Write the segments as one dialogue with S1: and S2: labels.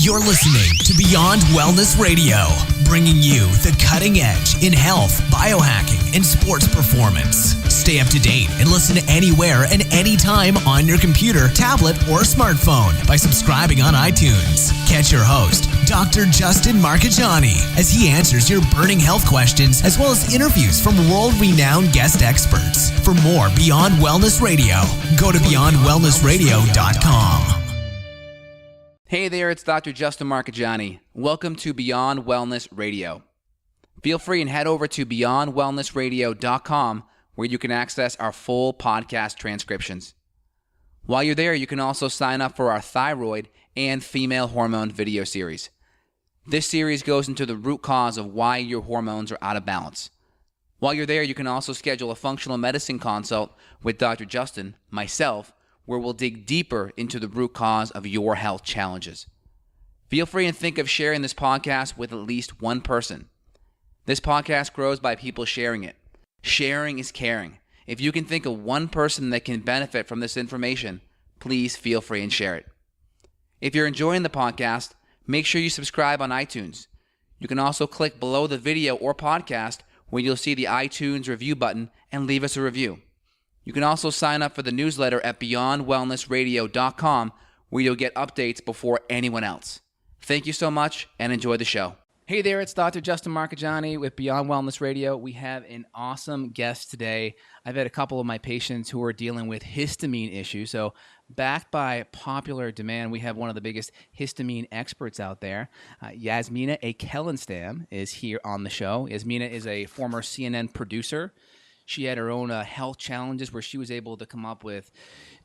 S1: You're listening to Beyond Wellness Radio, bringing you the cutting edge in health, biohacking, and sports performance. Stay up to date and listen anywhere and anytime on your computer, tablet, or smartphone by subscribing on iTunes. Catch your host, Dr. Justin Marchegiani, as he answers your burning health questions as well as interviews from world-renowned guest experts. For more Beyond Wellness Radio, go to beyondwellnessradio.com.
S2: Hey there, it's Dr. Justin Marchegiani. Welcome to Beyond Wellness Radio. Feel free and head over to beyondwellnessradio.com where you can access our full podcast transcriptions. While you're there, you can also sign up for our thyroid and female hormone video series. This series goes into the root cause of why your hormones are out of balance. While you're there, you can also schedule a functional medicine consult with Dr. Justin, myself, where we'll dig deeper into the root cause of your health challenges. Feel free and think of sharing this podcast with at least one person. This podcast grows by people sharing it. Sharing is caring. If you can think of one person that can benefit from this information, please feel free and share it. If you're enjoying the podcast, make sure you subscribe on iTunes. You can also click below the video or podcast where you'll see the iTunes review button and leave us a review. You can also sign up for the newsletter at beyondwellnessradio.com where you'll get updates before anyone else. Thank you so much and enjoy the show. Hey there, it's Dr. Justin Marchegiani with Beyond Wellness Radio. We have an awesome guest today. I've had a couple of my patients who are dealing with histamine issues. So backed by popular demand, we have one of the biggest histamine experts out there. Yasmina Ykelenstam is here on the show. Yasmina is a former CNN producer. She had her own health challenges where she was able to come up with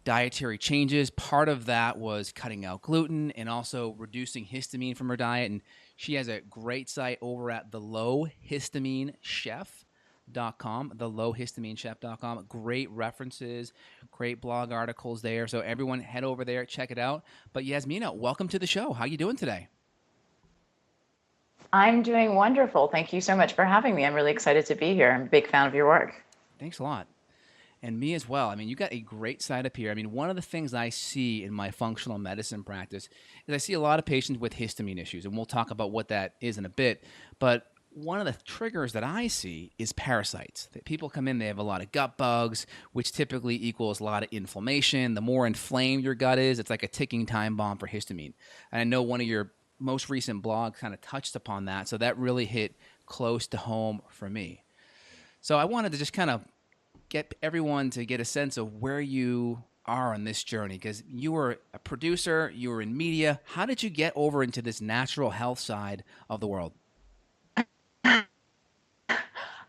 S2: dietary changes. Part of that was cutting out gluten and also reducing histamine from her diet. And she has a great site over at thelowhistamineChef.com, thelowhistamineChef.com. Great references, great blog articles there. So everyone head over there, check it out. But Yasmina, welcome to the show. How are you doing today?
S3: I'm doing wonderful. Thank you so much for having me. I'm really excited to be here. I'm a big fan of your work.
S2: Thanks a lot. And me as well. I mean, you got a great site up here. I mean, one of the things I see in my functional medicine practice is I see a lot of patients with histamine issues, and we'll talk about what that is in a bit. But one of the triggers that I see is parasites. That people come in, they have a lot of gut bugs, which typically equals a lot of inflammation. The more inflamed your gut is, it's like a ticking time bomb for histamine. And I know one of your most recent blogs kind of touched upon that, so that really hit close to home for me. So I wanted to just kind of get everyone to get a sense of where you are on this journey, because you were a producer, you were in media. How did you get over into this natural health side of the world?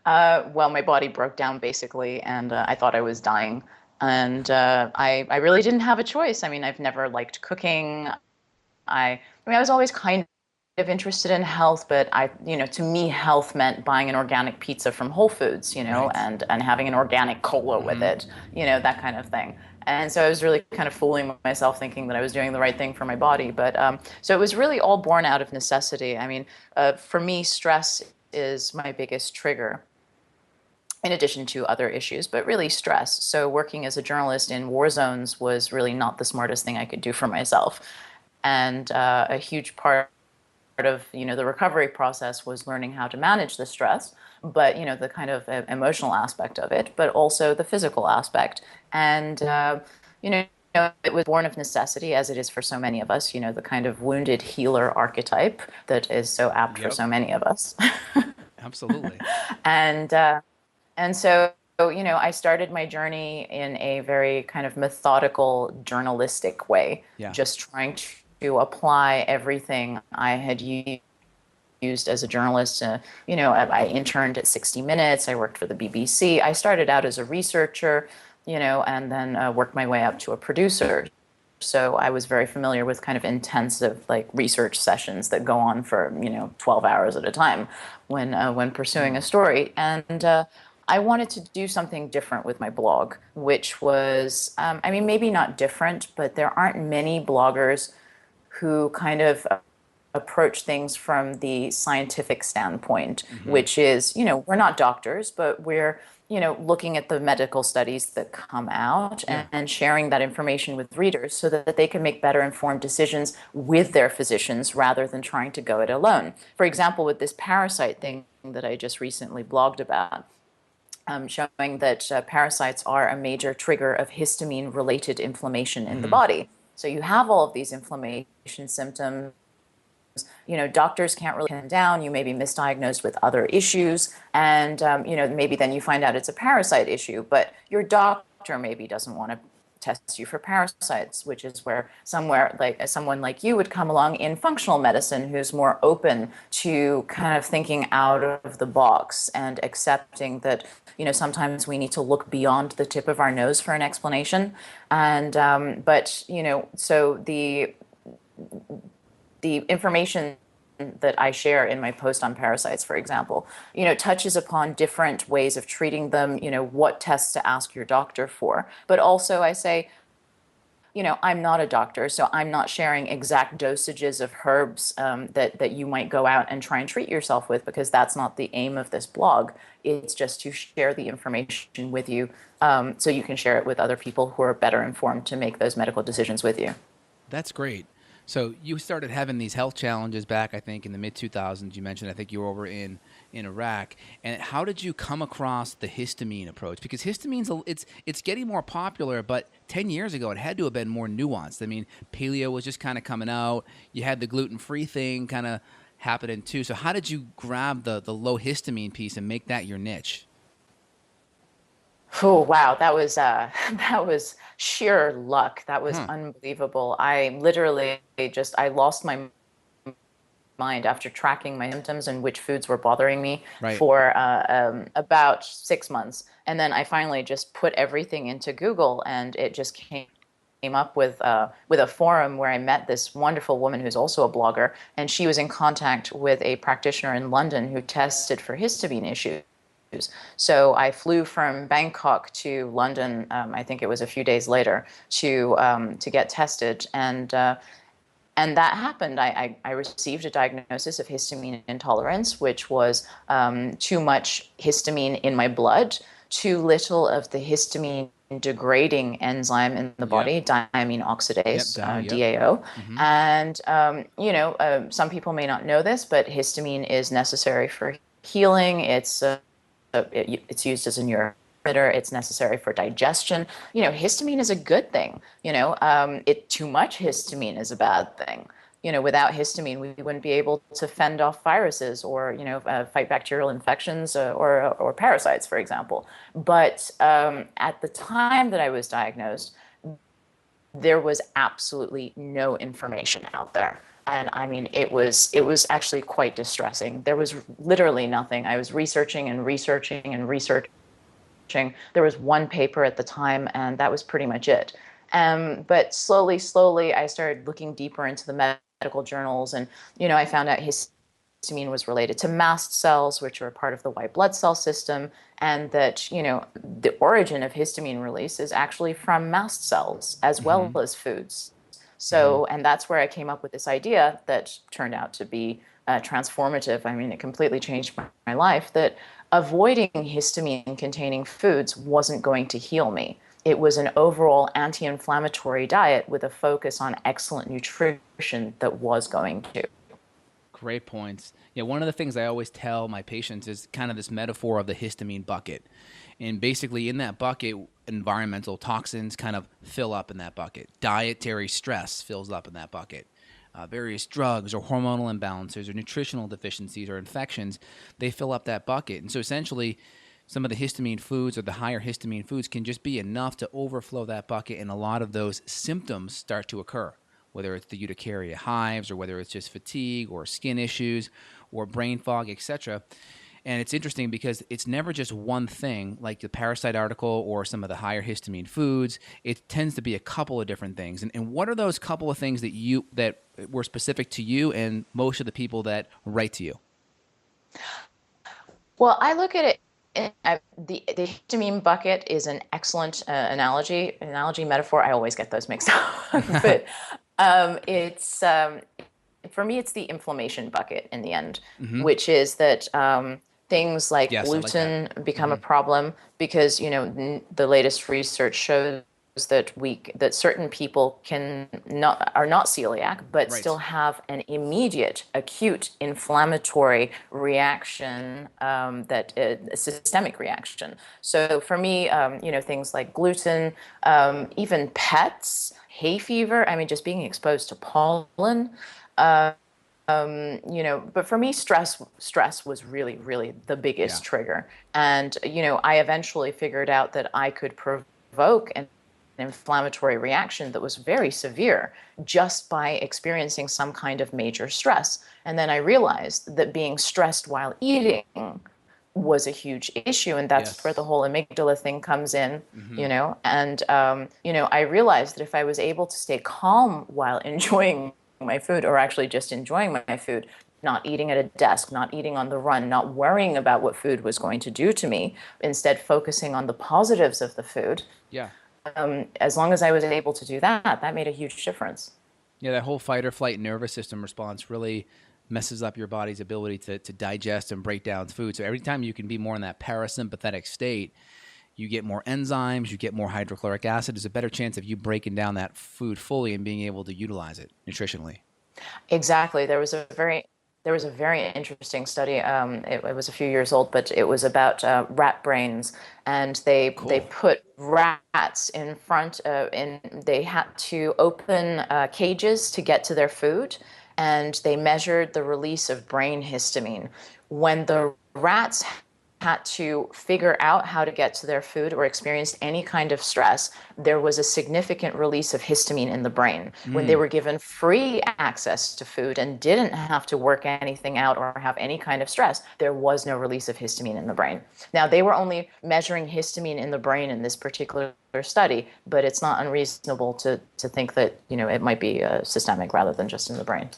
S3: Well, my body broke down basically, and I thought I was dying. And I really didn't have a choice. I mean, I've never liked cooking. I was always kind of interested in health, but to me, health meant buying an organic pizza from Whole Foods, right, and having an organic cola with it, that kind of thing. And so I was really kind of fooling myself thinking that I was doing the right thing for my body. But so it was really all born out of necessity. I mean, for me, stress is my biggest trigger, in addition to other issues, but really stress. So working as a journalist in war zones was really not the smartest thing I could do for myself. And a huge part of the recovery process was learning how to manage the stress, but the kind of emotional aspect of it, but also the physical aspect. And it was born of necessity, as it is for so many of us. The kind of wounded healer archetype that is so apt for so many of us.
S2: Absolutely.
S3: And so I started my journey in a very kind of methodical, journalistic way, just trying to apply everything I had used as a journalist. I interned at 60 Minutes. I worked for the BBC. I started out as a researcher, and then worked my way up to a producer. So I was very familiar with kind of intensive research sessions that go on for 12 hours at a time when pursuing a story. And I wanted to do something different with my blog, which was, maybe not different, but there aren't many bloggers who kind of approach things from the scientific standpoint, which is, we're not doctors, but we're, looking at the medical studies that come out and sharing that information with readers so that they can make better informed decisions with their physicians rather than trying to go it alone. For example, with this parasite thing that I just recently blogged about, showing that parasites are a major trigger of histamine-related inflammation in the body. So you have all of these inflammation symptoms. Doctors can't really pin down. You may be misdiagnosed with other issues, and maybe then you find out it's a parasite issue. But your doctor maybe doesn't want to test you for parasites, which is where someone like you would come along in functional medicine, who's more open to kind of thinking out of the box and accepting that sometimes we need to look beyond the tip of our nose for an explanation. And so the information that I share in my post on parasites, for example, touches upon different ways of treating them, what tests to ask your doctor for. But also I say, I'm not a doctor, so I'm not sharing exact dosages of herbs that you might go out and try and treat yourself with, because that's not the aim of this blog. It's just to share the information with you so you can share it with other people who are better informed to make those medical decisions with you.
S2: That's great. So you started having these health challenges back, I think, in the mid-2000s. You mentioned, I think you were over in Iraq. And how did you come across the histamine approach? Because histamine's, it's getting more popular, but 10 years ago, it had to have been more nuanced. I mean, paleo was just kind of coming out. You had the gluten-free thing kind of happening too. So how did you grab the low histamine piece and make that your niche?
S3: Oh, wow. That was sheer luck. That was unbelievable. I literally I lost my mind after tracking my symptoms and which foods were bothering me for about 6 months. And then I finally just put everything into Google, and it just came up with a forum where I met this wonderful woman who's also a blogger, and she was in contact with a practitioner in London who tested for histamine issues. So I flew from Bangkok to London, I think it was a few days later, to get tested, and that happened. I received a diagnosis of histamine intolerance, which was too much histamine in my blood, too little of the histamine degrading enzyme in the body, diamine oxidase, DAO. And some people may not know this, but histamine is necessary for healing. It's used as a neurotransmitter. It's necessary for digestion. Histamine is a good thing. Too much histamine is a bad thing. Without histamine, we wouldn't be able to fend off viruses or fight bacterial infections or parasites, for example. But at the time that I was diagnosed, there was absolutely no information out there. And I mean, it was actually quite distressing. There was literally nothing. I was researching and researching and researching. There was one paper at the time, and that was pretty much it. But slowly, I started looking deeper into the medical journals, and I found out histamine was related to mast cells, which are part of the white blood cell system, and that the origin of histamine release is actually from mast cells as well as foods. So, and that's where I came up with this idea that turned out to be transformative. I mean, it completely changed my life, that avoiding histamine-containing foods wasn't going to heal me. It was an overall anti-inflammatory diet with a focus on excellent nutrition that was going to.
S2: Great points. Yeah, one of the things I always tell my patients is kind of this metaphor of the histamine bucket. And basically in that bucket, environmental toxins kind of fill up in that bucket. Dietary stress fills up in that bucket. Various drugs or hormonal imbalances or nutritional deficiencies or infections, they fill up that bucket. And so essentially, some of the histamine foods or the higher histamine foods can just be enough to overflow that bucket, and a lot of those symptoms start to occur, whether it's the urticaria hives or whether it's just fatigue or skin issues or brain fog, etc. And it's interesting because it's never just one thing, like the parasite article or some of the higher histamine foods. It tends to be a couple of different things. And what are those couple of things that were specific to you and most of the people that write to you?
S3: Well, I look at it. The histamine bucket is an excellent analogy metaphor. I always get those mixed up, but it's for me, it's the inflammation bucket in the end,
S2: Mm-hmm.
S3: which is that things like
S2: Yes, I like that.
S3: gluten become a problem because, the latest research shows that certain people are not celiac, but still
S2: Right.
S3: have an immediate, acute inflammatory reaction, a systemic reaction. So for me, things like gluten, even pets, hay fever. I mean, just being exposed to pollen. But for me, stress was really, really the
S2: Yeah.
S3: biggest trigger. And, I eventually figured out that I could provoke an inflammatory reaction that was very severe just by experiencing some kind of major stress. And then I realized that being stressed while eating was a huge issue, and that's where the
S2: Yes.
S3: whole amygdala thing comes in.
S2: Mm-hmm.
S3: And I realized that if I was able to stay calm while enjoying my food, or actually just enjoying my food, not eating at a desk, not eating on the run, not worrying about what food was going to do to me, instead focusing on the positives of the food,
S2: Yeah.
S3: as long as I was able to do that, that made a huge difference.
S2: Yeah, that whole fight or flight nervous system response really messes up your body's ability to digest and break down food. So every time you can be more in that parasympathetic state, you get more enzymes, you get more hydrochloric acid. There's a better chance of you breaking down that food fully and being able to utilize it nutritionally.
S3: Exactly. There was a very interesting study. It was a few years old, but it was about rat brains, and they
S2: Cool.
S3: put rats in front of, and they had to open cages to get to their food, and they measured the release of brain histamine. When the rats had to figure out how to get to their food or experienced any kind of stress, there was a significant release of histamine in the brain. When they
S2: Mm.
S3: were given free access to food and didn't have to work anything out or have any kind of stress, there was no release of histamine in the brain. Now, they were only measuring histamine in the brain in this particular study, but it's not unreasonable to think that, it might be systemic rather than just in the brain.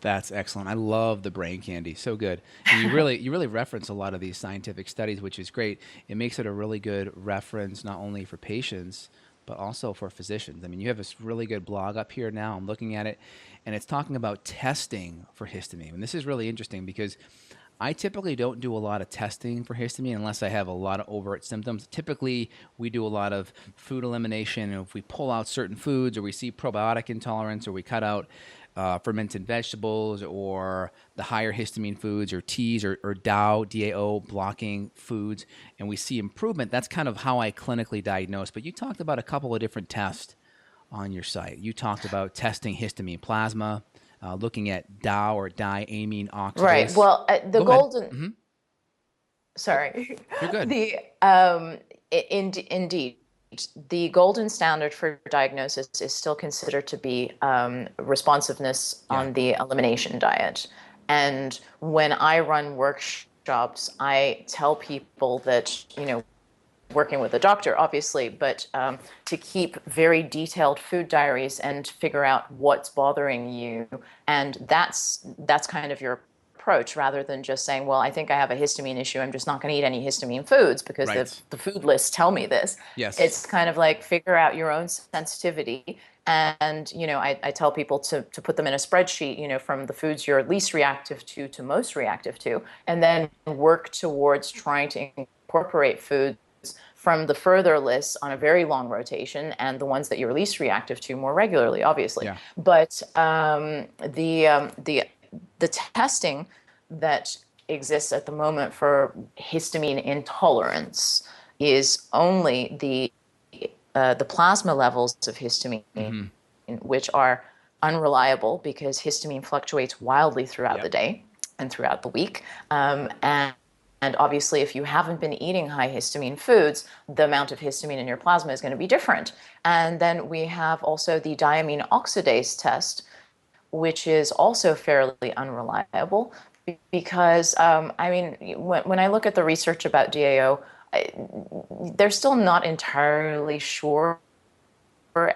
S2: That's excellent. I love the brain candy. So good. And you really reference a lot of these scientific studies, which is great. It makes it a really good reference not only for patients but also for physicians. I mean, you have this really good blog up here now. I'm looking at it, and it's talking about testing for histamine. And this is really interesting because I typically don't do a lot of testing for histamine unless I have a lot of overt symptoms. Typically, we do a lot of food elimination. And if we pull out certain foods, or we see probiotic intolerance, or we cut out fermented vegetables, or the higher histamine foods, or teas, or DAO blocking foods, and we see improvement, that's kind of how I clinically diagnose. But you talked about a couple of different tests on your site. You talked about testing histamine plasma, looking at DAO, or diamine
S3: Right.
S2: oxidase.
S3: Well, the
S2: Go ahead.
S3: golden,
S2: Hmm.
S3: sorry,
S2: You're good.
S3: the indeed, the golden standard for diagnosis is still considered to be responsiveness
S2: Yeah.
S3: on the elimination diet. And when I run workshops, I tell people that, working with a doctor, obviously, but to keep very detailed food diaries and figure out what's bothering you. And that's kind of your approach, rather than just saying, well, I think I have a histamine issue, I'm just not going to eat any histamine foods because the,
S2: Right.
S3: the food lists tell me this.
S2: Yes.
S3: It's kind of like figure out your own sensitivity. And, I tell people to put them in a spreadsheet, from the foods you're least reactive to most reactive to, and then work towards trying to incorporate foods from the further lists on a very long rotation, and the ones that you're least reactive to more regularly, obviously.
S2: Yeah.
S3: But the testing that exists at the moment for histamine intolerance is only the plasma levels of histamine,
S2: Mm-hmm.
S3: which are unreliable because histamine fluctuates wildly throughout the
S2: Yep.
S3: day and throughout the week. And obviously, if you haven't been eating high histamine foods, the amount of histamine in your plasma is going to be different. And then we have also the diamine oxidase test, which is also fairly unreliable because, when I look at the research about DAO, they're still not entirely sure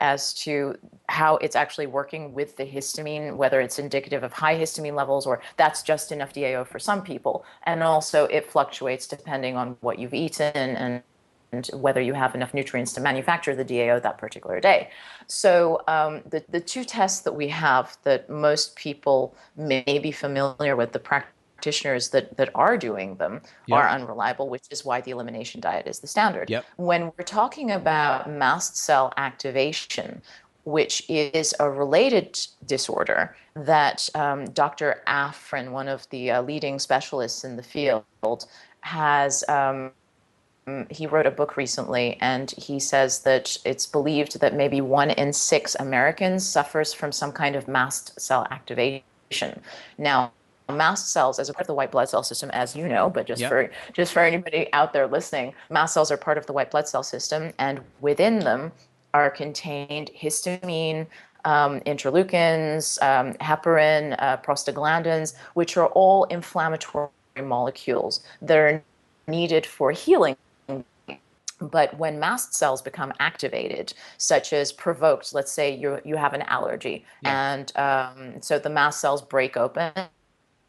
S3: as to how it's actually working with the histamine, whether it's indicative of high histamine levels or that's just enough DAO for some people. And also it fluctuates depending on what you've eaten and whether you have enough nutrients to manufacture the DAO that particular day. So the two tests that we have that most people may be familiar with, the practitioners that are doing them, are unreliable, which is why the elimination diet is the standard. When we're talking about mast cell activation, which is a related disorder that Dr. Afrin, one of the leading specialists in the field, has he wrote a book recently, and he says that it's believed that maybe 1 in 6 Americans suffers from some kind of mast cell activation. Now, mast cells, as a part of the white blood cell system, as you know, but just for anybody out there listening, mast cells are part of the white blood cell system, and within them are contained histamine, interleukins, heparin, prostaglandins, which are all inflammatory molecules that are needed for healing. But when mast cells become activated, such as provoked, let's say you have an allergy, and so the mast cells break open, a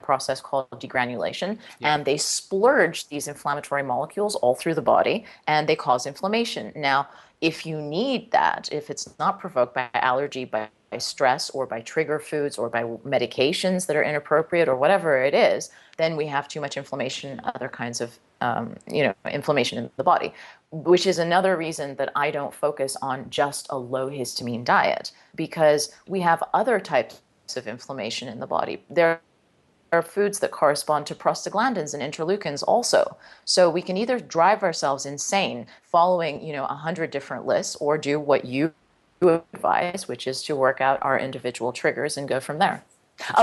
S3: process called degranulation, and they splurge these inflammatory molecules all through the body, and they cause inflammation. Now, if you need that, if it's not provoked by allergy, by stress, or by trigger foods, or by medications that are inappropriate, or whatever it is, then we have too much inflammation, other kinds of inflammation in the body, which is another reason that I don't focus on just a low histamine diet, because we have other types of inflammation in the body. There are foods that correspond to prostaglandins and interleukins also. So we can either drive ourselves insane following, 100 different lists, or do what you advise, which is to work out our individual triggers and go from there.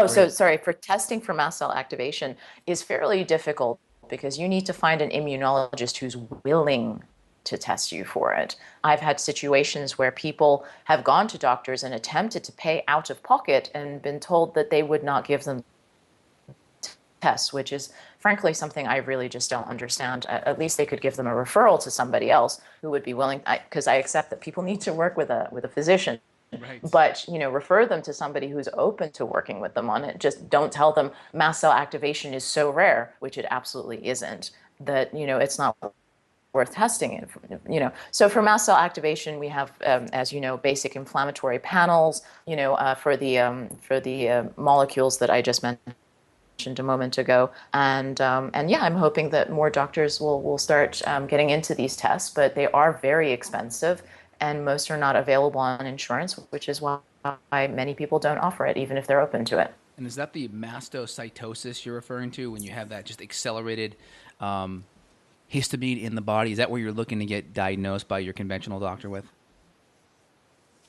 S3: So sorry, for testing for mast cell activation is fairly difficult, because you need to find an immunologist who's willing to test you for it. I've had situations where people have gone to doctors and attempted to pay out of pocket and been told that they would not give them tests, which is frankly something I really just don't understand. At least they could give them a referral to somebody else who would be willing, because I accept that people need to work with a physician. Right. But, refer them to somebody who's open to working with them on it. Just don't tell them mast cell activation is so rare, which it absolutely isn't, that, it's not worth testing it. So for mast cell activation, we have, as you know, basic inflammatory panels, for the molecules that I just mentioned a moment ago. And I'm hoping that more doctors will start getting into these tests, but they are very expensive, and most are not available on insurance, which is why many people don't offer it, even if they're open to it.
S2: And is that the mastocytosis you're referring to, when you have that just accelerated histamine in the body? Is that where you're looking to get diagnosed by your conventional doctor with?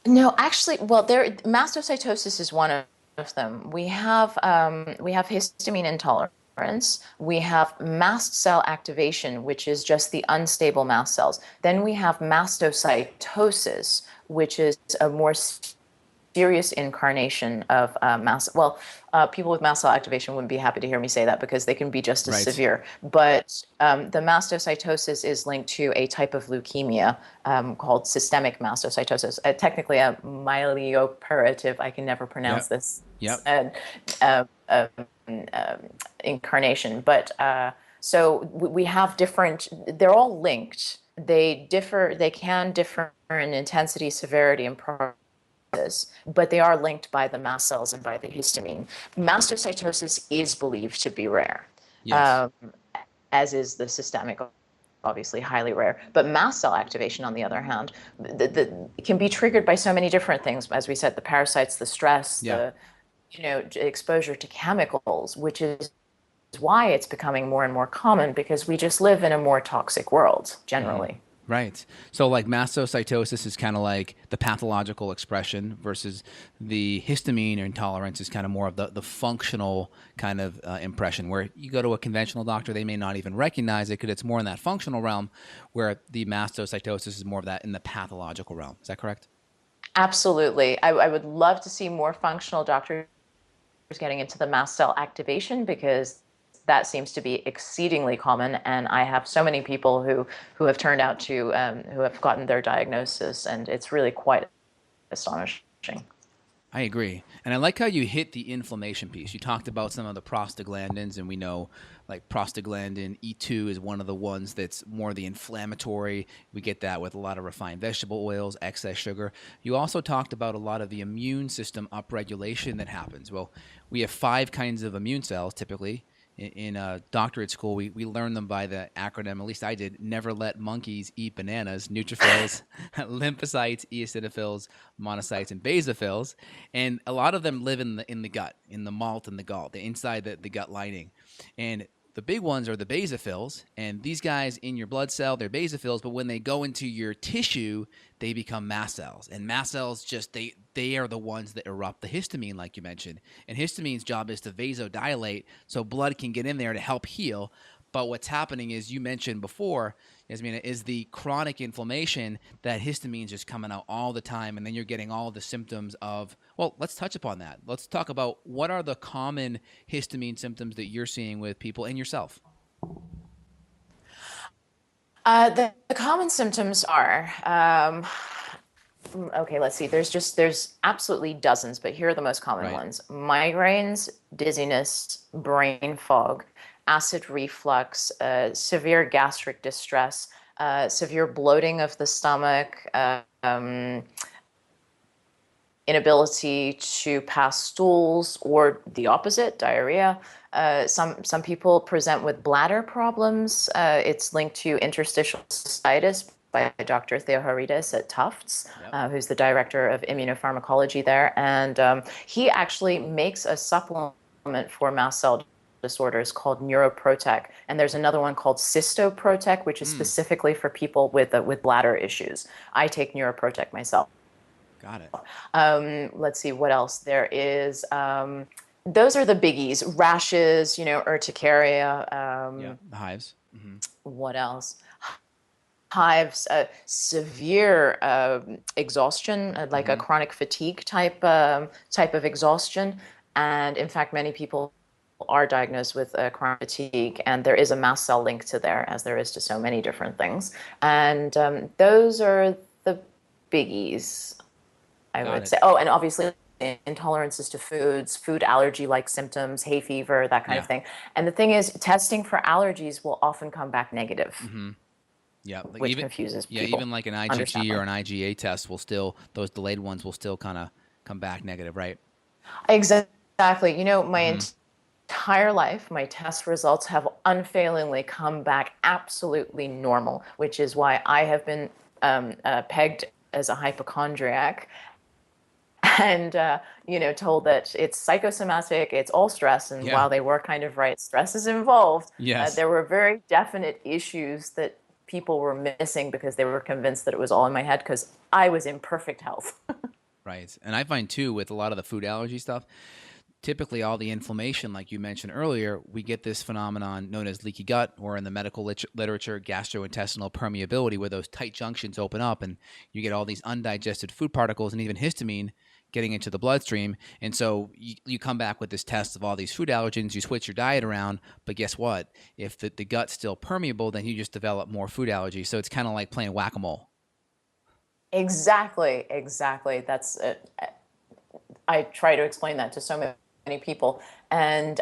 S3: No, actually, mastocytosis is one of them. We have histamine intolerance. We have mast cell activation, which is just the unstable mast cells. Then we have mastocytosis, which is a more serious incarnation of people with mast cell activation wouldn't be happy to hear me say that, because they can be just as severe. But the mastocytosis is linked to a type of leukemia called systemic mastocytosis. Technically a myeloproliferative, I can never pronounce this. Incarnation. But so we have different, they're all linked. They can differ in intensity, severity, and process, but they are linked by the mast cells and by the histamine. Mastocytosis is believed to be rare, as is the systemic, obviously highly rare. But mast cell activation, on the other hand, can be triggered by so many different things. As we said, the parasites, the stress, the exposure to chemicals, which is why it's becoming more and more common, because we just live in a more toxic world generally.
S2: Right. So like mastocytosis is kind of like the pathological expression, versus the histamine or intolerance is kind of more of the functional kind of impression, where you go to a conventional doctor, they may not even recognize it because it's more in that functional realm, where the mastocytosis is more of that in the pathological realm. Is that correct?
S3: Absolutely. I would love to see more functional doctors getting into the mast cell activation, because that seems to be exceedingly common, and I have so many people who have turned out to who have gotten their diagnosis, and it's really quite astonishing.
S2: I agree. And I like how you hit the inflammation piece. You talked about some of the prostaglandins, and we know like prostaglandin E2 is one of the ones that's more the inflammatory. We get that with a lot of refined vegetable oils, excess sugar. You also talked about a lot of the immune system upregulation that happens. Well, we have 5 kinds of immune cells typically. In doctorate school, we learned them by the acronym, at least I did, never let monkeys eat bananas: neutrophils, lymphocytes, eosinophils, monocytes, and basophils. And a lot of them live in the gut, in the malt and the gall, the inside the gut lining. And the big ones are the basophils, and these guys in your blood cell, they're basophils, but when they go into your tissue, they become mast cells. And mast cells they are the ones that erupt the histamine, like you mentioned. And histamine's job is to vasodilate so blood can get in there to help heal. But what's happening is, you mentioned before, Yasmina, is the chronic inflammation that histamine's just coming out all the time, and then you're getting all the symptoms of, well, let's touch upon that. Let's talk about what are the common histamine symptoms that you're seeing with people and yourself.
S3: The common symptoms are, okay, let's see. There's absolutely dozens, but here are the most common ones: migraines, dizziness, brain fog, acid reflux, severe gastric distress, severe bloating of the stomach, inability to pass stools, or the opposite, diarrhea. Some people present with bladder problems. It's linked to interstitial cystitis by Dr. Theoharides at Tufts, who's the director of immunopharmacology there. And he actually makes a supplement for mast cell disorders called Neuroprotec. And there's another one called Cystoprotec, which is specifically for people with bladder issues. I take Neuroprotec myself.
S2: Got it.
S3: Let's see what else there is. Those are the biggies: rashes, urticaria.
S2: The hives. Mm-hmm.
S3: What else? Hives, severe exhaustion, like a chronic fatigue type of exhaustion. And in fact, many people are diagnosed with chronic fatigue, and there is a mast cell link to there, as there is to so many different things. And those are the biggies, I would say. Oh, and obviously intolerances to foods, food allergy-like symptoms, hay fever, that kind of thing. And the thing is, testing for allergies will often come back negative.
S2: Mm-hmm. Yeah, like
S3: which confuses people.
S2: Yeah, even like an IgG or an IgA test will still, those delayed ones will still kind of come back negative, right?
S3: Exactly. My entire life, my test results have unfailingly come back absolutely normal, which is why I have been pegged as a hypochondriac. And, told that it's psychosomatic, it's all stress. And while they were kind of right, stress is involved.
S2: Yes.
S3: There were very definite issues that people were missing because they were convinced that it was all in my head, because I was in perfect health.
S2: Right. And I find, too, with a lot of the food allergy stuff, typically all the inflammation, like you mentioned earlier, we get this phenomenon known as leaky gut, or in the medical literature, gastrointestinal permeability, where those tight junctions open up and you get all these undigested food particles and even histamine getting into the bloodstream. And so you come back with this test of all these food allergens, you switch your diet around, but guess what? If the gut's still permeable, then you just develop more food allergies. So it's kind of like playing whack-a-mole.
S3: Exactly. That's it. I try to explain that to so many people. And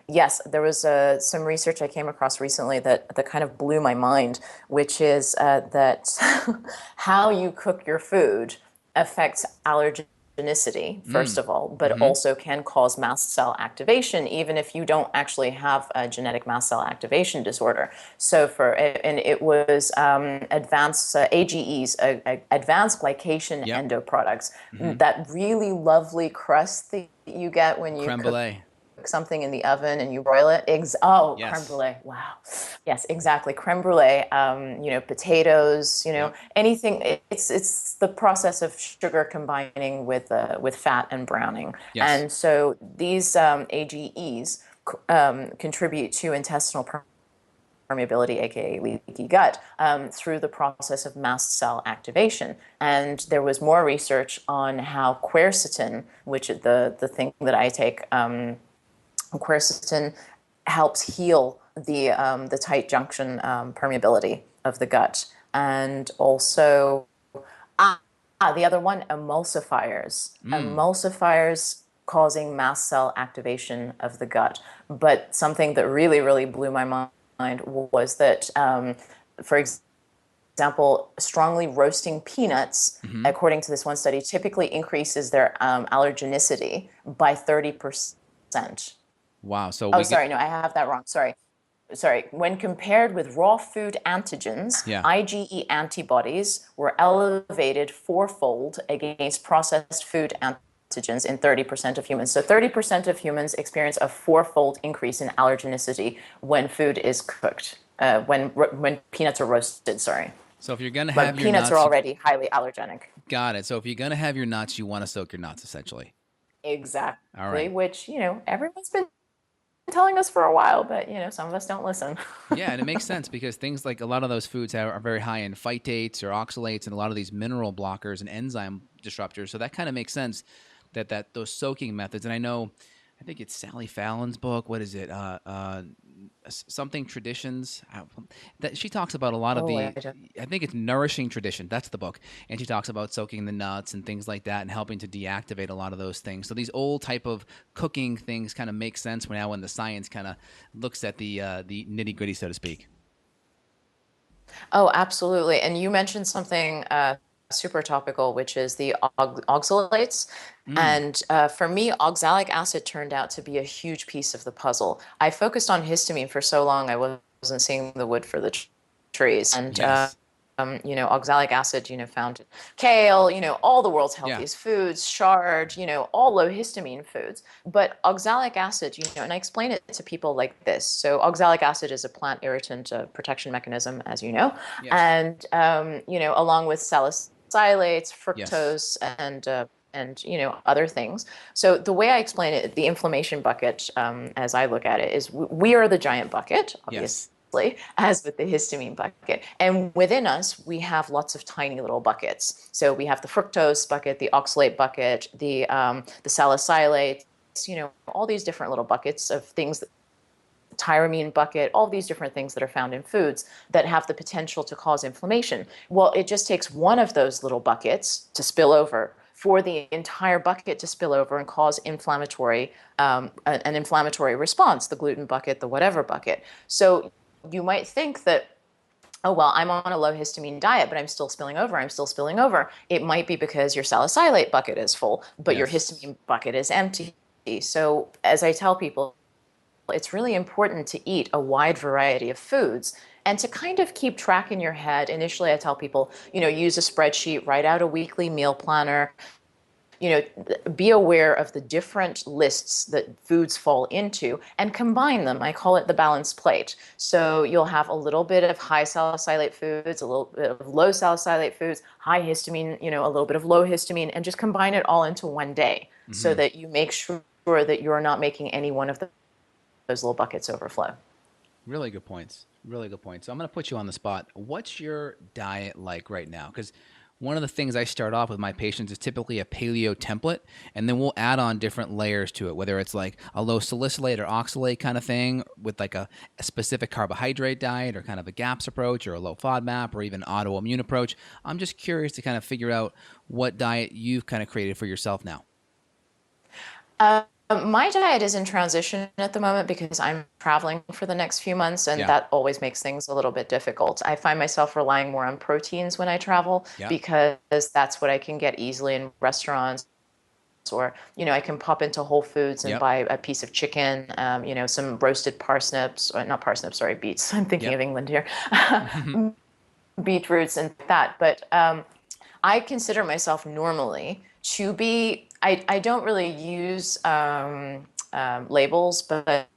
S3: yes, there was some research I came across recently that kind of blew my mind, which is that how you cook your food affects allergenicity, first of all, but also can cause mast cell activation, even if you don't actually have a genetic mast cell activation disorder. So it was advanced AGEs, advanced glycation endoproducts, that really lovely crust that you get when you cook something in the oven and you broil it. Creme brulee. Wow. Yes, exactly. Creme brulee, potatoes, anything. It's the process of sugar combining with fat and browning.
S2: Yes.
S3: And so these AGEs contribute to intestinal permeability, aka leaky gut, through the process of mast cell activation. And there was more research on how quercetin, which is the thing that I take, quercetin helps heal the tight junction permeability of the gut. And also The other one, emulsifiers.
S2: Mm.
S3: Emulsifiers causing mast cell activation of the gut. But something that really, really blew my mind was that, for example, strongly roasting peanuts,
S2: Hmm.
S3: according to this one study, typically increases their allergenicity by 30%.
S2: Wow. So
S3: Oh,
S2: we get,
S3: sorry, no, I have that wrong. Sorry. When compared with raw food antigens,
S2: yeah.
S3: IgE antibodies were elevated fourfold against processed food antigens in 30% of humans. So 30% of humans experience a fourfold increase in allergenicity when food is cooked, when peanuts are roasted, sorry.
S2: So if you're going to
S3: But
S2: have your
S3: peanuts are
S2: nuts, you
S3: already highly allergenic.
S2: got it. So if you're going to have your nuts, you want to soak your nuts essentially. All
S3: Exactly,
S2: right.
S3: which, everyone's been telling us for a while, but, some of us don't listen.
S2: Yeah, and it makes sense because things like a lot of those foods are very high in phytates or oxalates and a lot of these mineral blockers and enzyme disruptors. So that kind of makes sense that those soaking methods. And I know, I think it's Sally Fallon's book. What is it? Something traditions. That she talks about a lot of
S3: Oh,
S2: the. I think it's Nourishing Tradition. That's the book, and she talks about soaking the nuts and things like that, and helping to deactivate a lot of those things. So these old type of cooking things kind of make sense now when the science kind of looks at the nitty gritty, so to speak.
S3: Oh, absolutely. And you mentioned something super topical, which is the oxalates.
S2: Mm,
S3: And for me, oxalic acid turned out to be a huge piece of the puzzle. I focused on histamine for so long, I wasn't seeing the wood for the trees. And
S2: yes.
S3: oxalic acid, found in kale, all the world's
S2: Yeah.
S3: healthiest foods, chard, all low histamine foods. But oxalic acid, and I explain it to people like this. So oxalic acid is a plant irritant protection mechanism, as you know,
S2: Yes.
S3: and along with salicylates,
S2: Yes.
S3: fructose, and other things. So the way I explain it, the inflammation bucket, as I look at it, is we are the giant bucket,
S2: Yes.
S3: obviously, as with the histamine bucket. And within us, we have lots of tiny little buckets. So we have the fructose bucket, the oxalate bucket, the salicylates, all these different little buckets of things, tyramine bucket, all these different things that are found in foods that have the potential to cause inflammation. Well, it just takes one of those little buckets to spill over for the entire bucket to spill over and cause an inflammatory response, the gluten bucket, the whatever bucket. So you might think that, oh, well, I'm on a low histamine diet, but I'm still spilling over. I'm still spilling over. It might be because your salicylate bucket is full, but your
S2: Yes.
S3: histamine bucket is empty. So, as I tell people, it's really important to eat a wide variety of foods and to kind of keep track in your head. Initially, I tell people, use a spreadsheet, write out a weekly meal planner, be aware of the different lists that foods fall into and combine them. I call it the balanced plate. So you'll have a little bit of high salicylate foods, a little bit of low salicylate foods, high histamine, a little bit of low histamine, and just combine it all into one day so
S2: Hmm.
S3: that you make sure that you're not making any one of those little buckets overflow.
S2: Really good points. Really good points. So I'm going to put you on the spot. What's your diet like right now? Because one of the things I start off with my patients is typically a paleo template, and then we'll add on different layers to it, whether it's like a low salicylate or oxalate kind of thing with like a specific carbohydrate diet or kind of a GAPS approach or a low FODMAP or even autoimmune approach. I'm just curious to kind of figure out what diet you've kind of created for yourself now.
S3: My diet is in transition at the moment because I'm traveling for the next few months, and
S2: Yeah.
S3: that always makes things a little bit difficult. I find myself relying more on proteins when I travel
S2: Yeah.
S3: because that's what I can get easily in restaurants, or I can pop into Whole Foods and
S2: Yep.
S3: buy a piece of chicken, some roasted parsnips, or not parsnips, sorry, beets. I'm thinking
S2: Yep.
S3: of England here. Beetroots and that. But I consider myself normally to be, I don't really use labels, but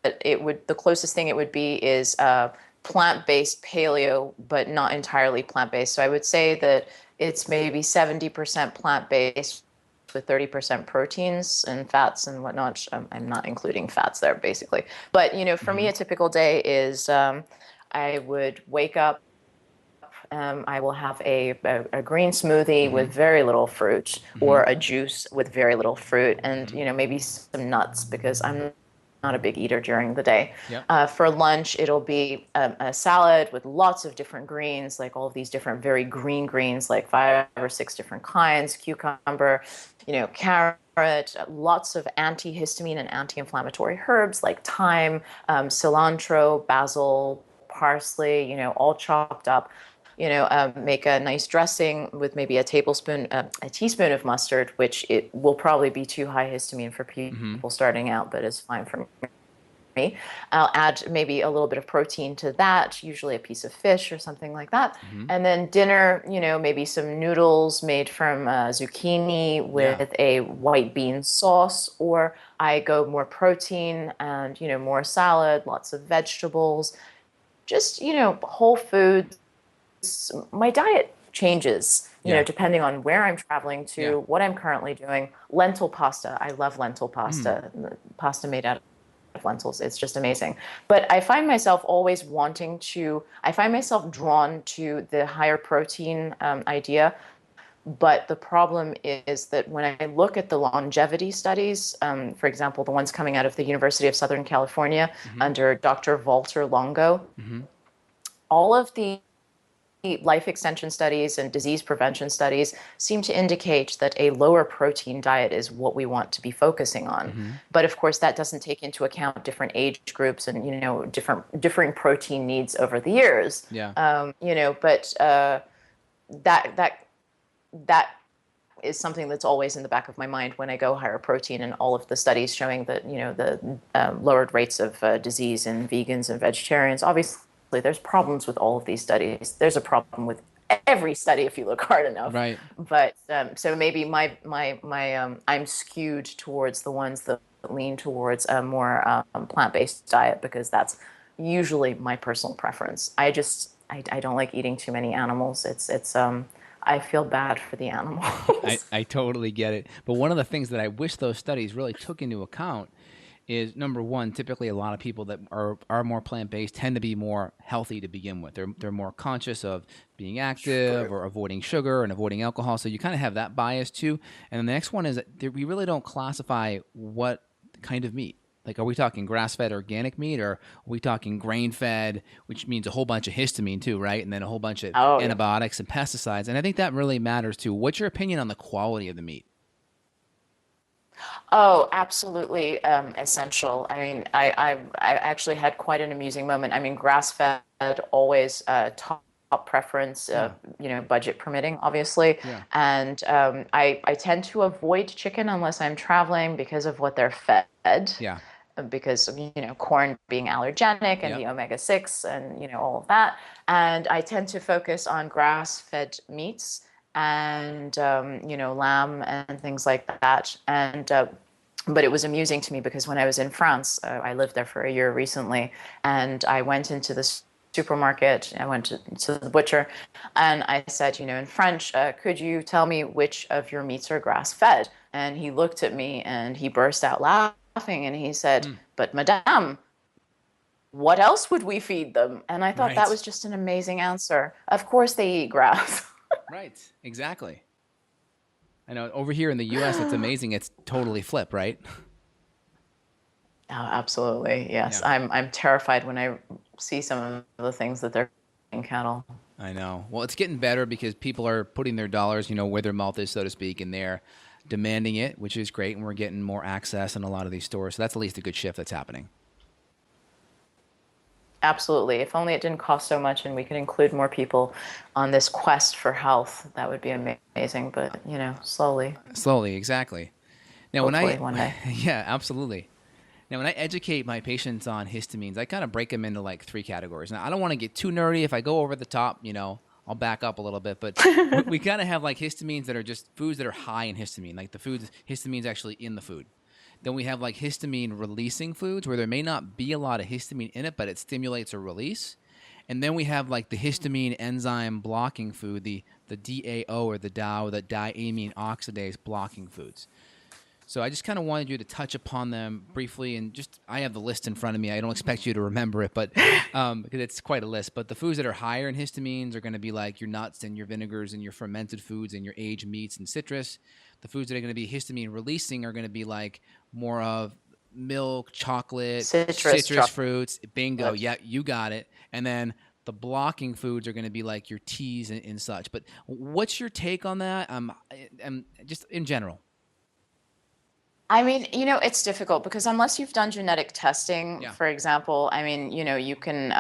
S3: the closest thing it would be is plant-based paleo, but not entirely plant-based. So I would say that it's maybe 70% plant-based with 30% proteins and fats and whatnot. I'm not including fats there, basically. But, for me,
S2: Hmm.
S3: a typical day is I would wake up, I will have a green smoothie
S2: Hmm.
S3: with very little fruit,
S2: Hmm.
S3: or a juice with very little fruit, and
S2: Hmm.
S3: maybe some nuts, because I'm not a big eater during the day.
S2: Yep.
S3: For lunch, it'll be a salad with lots of different greens, like all of these different very green greens, like 5 or 6 different kinds, cucumber, carrot, lots of antihistamine and anti-inflammatory herbs like thyme, cilantro, basil, parsley, all chopped up. Make a nice dressing with maybe a teaspoon of mustard, which it will probably be too high histamine for people starting out, but is fine for me. I'll add maybe a little bit of protein to that, usually a piece of fish or something like that. And then dinner, maybe some noodles made from zucchini with a white bean sauce, or I go more protein and, more salad, lots of vegetables, just, whole foods. My diet changes, depending on where I'm traveling to, what I'm currently doing. Lentil pasta. I love lentil pasta. Pasta made out of lentils. It's just amazing. But I find myself always I find myself drawn to the higher protein idea. But the problem is that when I look at the longevity studies, for example, the ones coming out of the University of Southern California under Dr. Walter Longo, all of the life extension studies and disease prevention studies seem to indicate that a lower protein diet is what we want to be focusing on. But of course, that doesn't take into account different age groups and differing protein needs over the years. But that is something that's always in the back of my mind when I go higher protein, and all of the studies showing that the lowered rates of disease in vegans and vegetarians. Obviously, there's problems with all of these studies. There's a problem with every study if you look hard enough.
S2: Right.
S3: But so maybe my I'm skewed towards the ones that lean towards a more plant-based diet, because that's usually my personal preference. I don't like eating too many animals. It's I feel bad for the animals.
S2: I totally get it. But one of the things that I wish those studies really took into account is, number one, typically a lot of people that are more plant-based tend to be more healthy to begin with. They're more conscious of being active or avoiding sugar and avoiding alcohol. So you kind of have that bias too. And then the next one is that we really don't classify what kind of meat. Like, are we talking grass-fed organic meat, or are we talking grain-fed, which means a whole bunch of histamine too, right? And then a whole bunch of antibiotics and pesticides. And I think that really matters too. What's your opinion on the quality of the meat?
S3: Oh, absolutely essential. I mean, I actually had quite an amusing moment. I mean, grass-fed always top preference, budget permitting, obviously.
S2: Yeah.
S3: And I tend to avoid chicken unless I'm traveling because of what they're fed.
S2: Yeah.
S3: Because of, corn being allergenic and the omega-6 and, all of that. And I tend to focus on grass-fed meats and, lamb and things like that. And but it was amusing to me because when I was in France, I lived there for a year recently, and I went into the supermarket. I went to the butcher, and I said, in French, could you tell me which of your meats are grass-fed? And he looked at me and he burst out laughing, and he said, but madame, what else would we feed them? And I thought that was just an amazing answer. Of course they eat grass.
S2: Right, exactly. I know over here in the U.S., it's amazing. It's totally flip, right?
S3: Oh, absolutely. Yes.
S2: Yeah.
S3: I'm terrified when I see some of the things that they're in cattle.
S2: I know. Well, it's getting better because people are putting their dollars, where their mouth is, so to speak, and they're demanding it, which is great. And we're getting more access in a lot of these stores. So that's at least a good shift that's happening.
S3: Absolutely. If only it didn't cost so much and we could include more people on this quest for health, that would be amazing. But, slowly.
S2: Slowly, exactly. Now,
S3: Hopefully one day.
S2: Yeah, absolutely. Now, when I educate my patients on histamines, I kind of break them into like 3 categories. Now, I don't want to get too nerdy. If I go over the top, I'll back up a little bit. But we kind of have like histamines that are just foods that are high in histamine, like the foods, histamine's actually in the food. Then we have like histamine releasing foods where there may not be a lot of histamine in it, but it stimulates a release. And then we have like the histamine enzyme blocking food, the DAO or the DAO, the diamine oxidase blocking foods. So I just kind of wanted you to touch upon them briefly, and I have the list in front of me. I don't expect you to remember it, but because it's quite a list. But the foods that are higher in histamines are going to be like your nuts and your vinegars and your fermented foods and your aged meats and citrus. The foods that are going to be histamine releasing are going to be like more of milk, chocolate,
S3: Citrus,
S2: citrus fruits. Bingo.
S3: chocolate.
S2: Yeah, you got it. And then the blocking foods are going to be like your teas and such. But what's your take on that? Just in general.
S3: I mean, it's difficult because unless you've done genetic testing,
S2: Yeah.
S3: for example, I mean, you can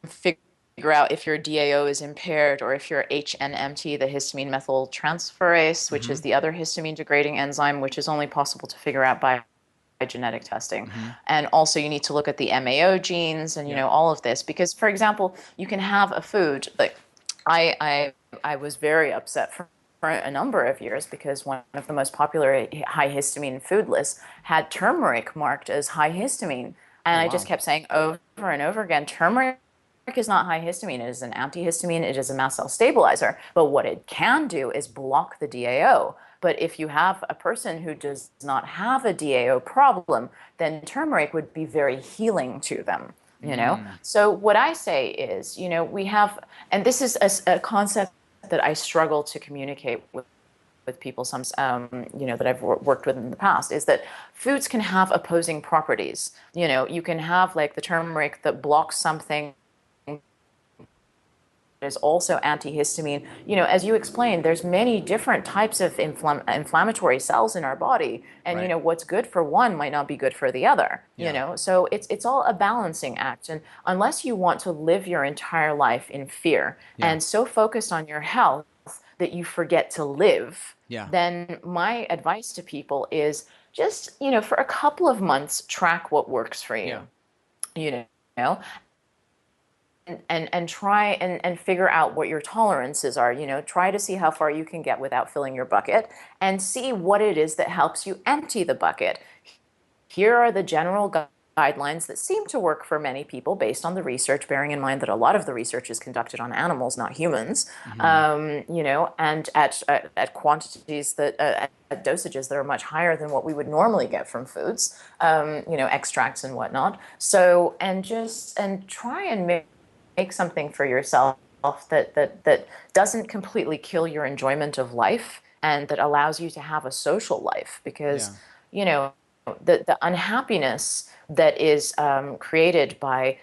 S3: figure out if your DAO is impaired or if your HNMT, the histamine methyltransferase, which is the other histamine degrading enzyme, which is only possible to figure out by genetic testing. And also you need to look at the MAO genes and, all of this. Because, for example, you can have a food like I was very upset for a number of years because one of the most popular high histamine food lists had turmeric marked as high histamine. And I just kept saying over and over again, turmeric is not high histamine. It is an antihistamine. It is a mast cell stabilizer. But what it can do is block the DAO. But if you have a person who does not have a DAO problem, then turmeric would be very healing to them. So what I say is, we have, and this is a concept that I struggle to communicate with people, that I've worked with in the past, is that foods can have opposing properties. You can have like the turmeric that blocks something is also antihistamine. As you explained, there's many different types of inflammatory cells in our body, and what's good for one might not be good for the other. So it's all a balancing act, and unless you want to live your entire life in fear and so focused on your health that you forget to live, then my advice to people is just for a couple of months track what works for you. And try and figure out what your tolerances are. Try to see how far you can get without filling your bucket and see what it is that helps you empty the bucket. Here are the general guidelines that seem to work for many people based on the research, bearing in mind that a lot of the research is conducted on animals, not humans, and at quantities at dosages that are much higher than what we would normally get from foods, extracts and whatnot. So, and try and make something for yourself that doesn't completely kill your enjoyment of life and that allows you to have a social life, because the unhappiness that is created by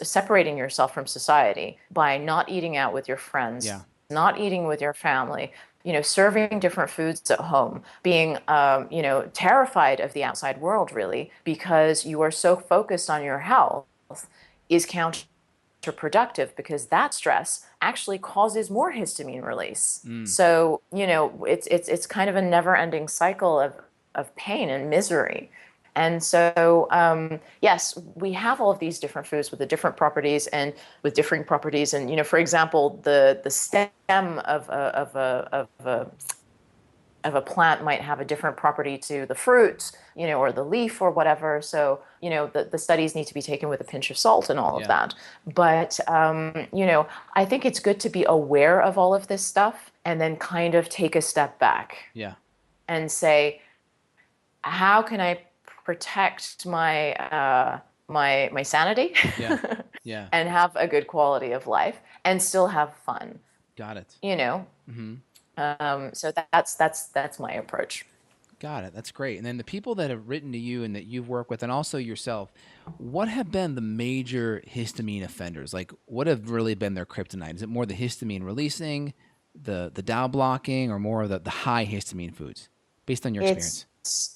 S3: separating yourself from society, by not eating out with your friends, not eating with your family, serving different foods at home, being terrified of the outside world, really, because you are so focused on your health, is counterproductive, because that stress actually causes more histamine release. So it's kind of a never-ending cycle of pain and misery. And so yes, we have all of these different foods with the different properties and with differing properties. And for example, the stem of a plant might have a different property to the fruit, or the leaf or whatever. So, the studies need to be taken with a pinch of salt and all of that. But, I think it's good to be aware of all of this stuff and then kind of take a step back and say, how can I protect my my sanity and have a good quality of life and still have fun?
S2: Got it.
S3: So that's my approach.
S2: Got it. That's great. And then the people that have written to you and that you've worked with, and also yourself, what have been the major histamine offenders? Like, what have really been their kryptonite? Is it more the histamine releasing, the DAO blocking, or more of the high histamine foods, based on your experience?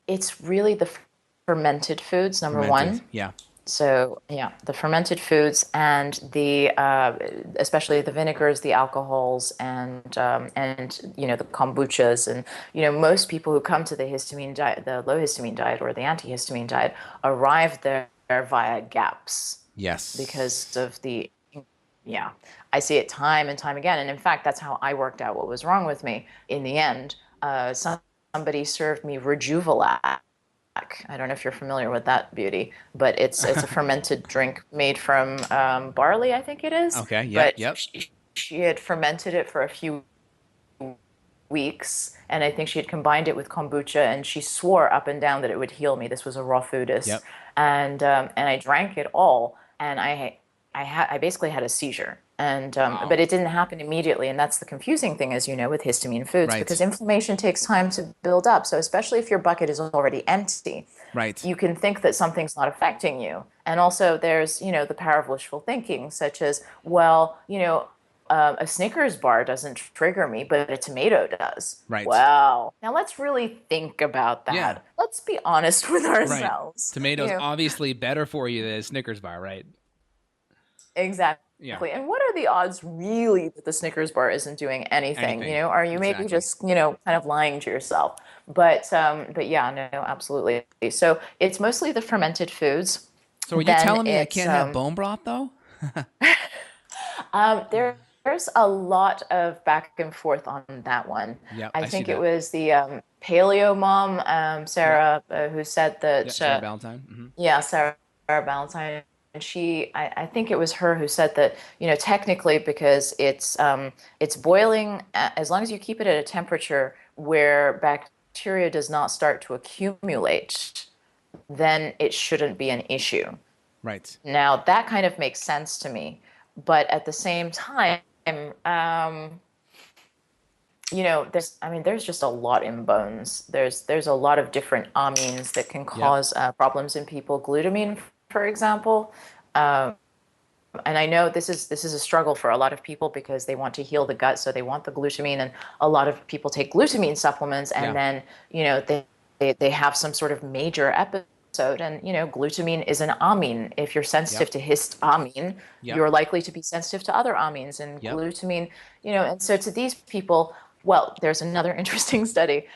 S3: It's really the fermented foods, number one.
S2: Yeah.
S3: So the fermented foods and the especially the vinegars, the alcohols, and the kombuchas, and most people who come to the histamine diet, the low histamine diet or the antihistamine diet, arrive there via gaps.
S2: Yes.
S3: Because of I see it time and time again, and in fact, that's how I worked out what was wrong with me. In the end, somebody served me Rejuvelac. I don't know if you're familiar with that beauty, but it's a fermented drink made from barley, I think it is.
S2: Okay, yep.
S3: She had fermented it for a few weeks, and I think she had combined it with kombucha, and she swore up and down that it would heal me. This was a raw foodist. And I drank it all, and I I basically had a seizure, and but it didn't happen immediately, and that's the confusing thing, as you know, with histamine foods,
S2: Right.
S3: because inflammation takes time to build up. So especially if your bucket is already empty,
S2: Right.
S3: you can think that something's not affecting you. And also there's, the power of wishful thinking, such as, well, a Snickers bar doesn't trigger me, but a tomato does.
S2: Right.
S3: Well, now let's really think about that.
S2: Yeah.
S3: Let's be honest with
S2: Right.
S3: ourselves.
S2: Tomatoes obviously better for you than a Snickers bar, right?
S3: Exactly.
S2: Yeah.
S3: And what are the odds really that the Snickers bar isn't doing anything? Are you maybe just, kind of lying to yourself? But yeah, no, absolutely. So it's mostly the fermented foods.
S2: So are you telling me I can't have bone broth though?
S3: There's a lot of back and forth on that one.
S2: Yeah,
S3: I think
S2: see
S3: it
S2: that.
S3: was the paleo mom, Sarah, who said that.
S2: Sarah Valentine. Mm-hmm.
S3: Yeah, Sarah Valentine. And I think it was her who said that, technically, because it's boiling, as long as you keep it at a temperature where bacteria does not start to accumulate, then it shouldn't be an issue.
S2: Right.
S3: Now, that kind of makes sense to me. But at the same time, there's just a lot in bones. There's a lot of different amines that can cause problems in people. Glutamine, for example. And I know this is a struggle for a lot of people because they want to heal the gut, so they want the glutamine, and a lot of people take glutamine supplements, and then they have some sort of major episode. And glutamine is an amine. If you're sensitive to histamine, you're likely to be sensitive to other amines, and glutamine. And so to these people, well, there's another interesting study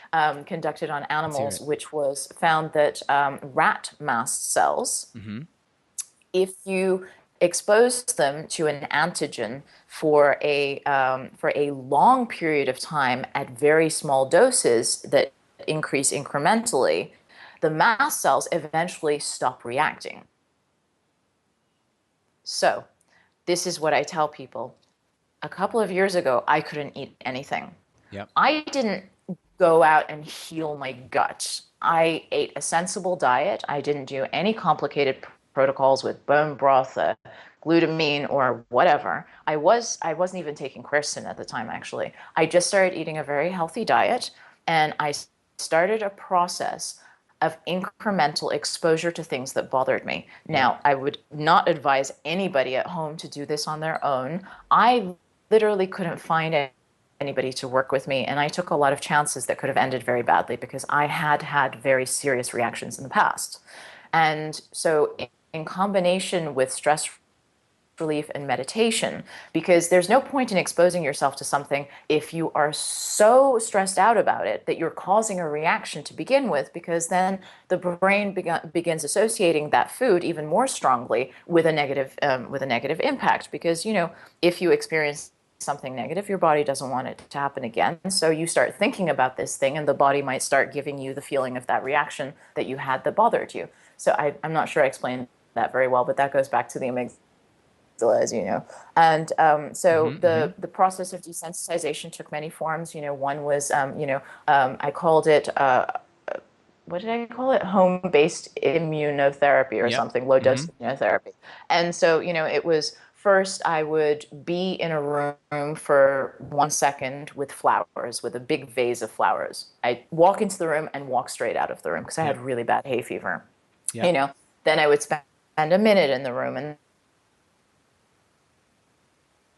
S3: conducted on animals, which was found that rat mast cells, if you expose them to an antigen for a long period of time at very small doses that increase incrementally, the mast cells eventually stop reacting. So this is what I tell people. A couple of years ago, I couldn't eat anything.
S2: Yep.
S3: I didn't go out and heal my gut. I ate a sensible diet. I didn't do any complicated protocols with bone broth, glutamine, or whatever. I wasn't even taking quercetin at the time, actually. I just started eating a very healthy diet, and I started a process of incremental exposure to things that bothered me. Now, I would not advise anybody at home to do this on their own. I literally couldn't find anybody to work with me, and I took a lot of chances that could have ended very badly because I had very serious reactions in the past. And so in combination with stress relief and meditation, because there's no point in exposing yourself to something if you are so stressed out about it that you're causing a reaction to begin with, because then the brain begins associating that food even more strongly with a negative impact. Because if you experience something negative, your body doesn't want it to happen again. So you start thinking about this thing, and the body might start giving you the feeling of that reaction that you had that bothered you. So I'm not sure I explained that very well, but that goes back to the amygdala, as you know. And the process of desensitization took many forms. One was, I called it, what did I call it? Home-based immunotherapy or something, low-dose immunotherapy. And so, it was, first, I would be in a room for 1 second with flowers, with a big vase of flowers. I'd walk into the room and walk straight out of the room because I had really bad hay fever. Then I would spend a minute in the room, and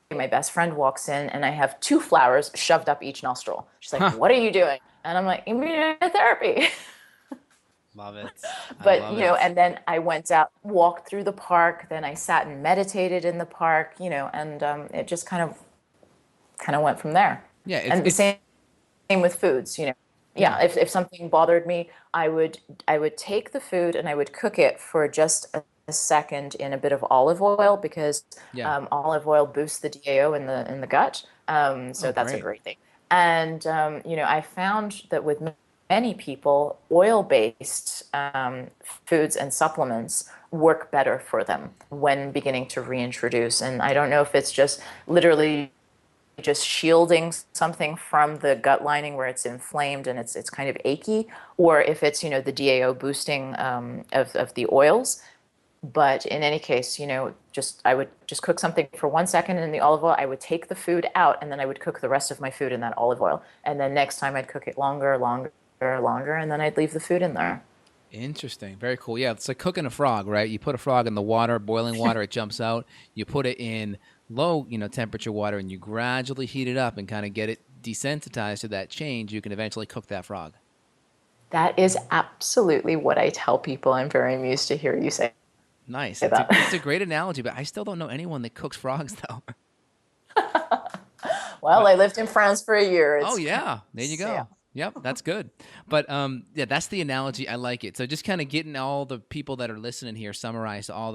S3: my best friend walks in, and I have 2 flowers shoved up each nostril. She's like, "What are you doing?" And I'm like, "Immunotherapy."
S2: Love it.
S3: But and then I went out, walked through the park. Then I sat and meditated in the park. And it just kind of went from there.
S2: Yeah,
S3: and the same with foods. If something bothered me, I would take the food and I would cook it for just a second in a bit of olive oil, because olive oil boosts the DAO in the gut. So that's a great thing. And I found that with many people, oil-based foods and supplements work better for them when beginning to reintroduce. And I don't know if it's just literally just shielding something from the gut lining where it's inflamed and it's kind of achy, or if it's the DAO boosting of the oils. But in any case, I would just cook something for 1 second in the olive oil. I would take the food out, and then I would cook the rest of my food in that olive oil. And then next time I'd cook it longer, and then I'd leave the food in there.
S2: Interesting. Very cool. Yeah, it's like cooking a frog, right? You put a frog in the water, boiling water, it jumps out. You put it in low, temperature water, and you gradually heat it up and kind of get it desensitized to that change. You can eventually cook that frog.
S3: That is absolutely what I tell people. I'm very amused to hear you say.
S2: Nice. It's a great analogy, but I still don't know anyone that cooks frogs, though.
S3: Well, I lived in France for a year.
S2: Oh, yeah. There you go. Yeah. Yep, that's good. But yeah, that's the analogy. I like it. So just kind of getting all the people that are listening here, summarize all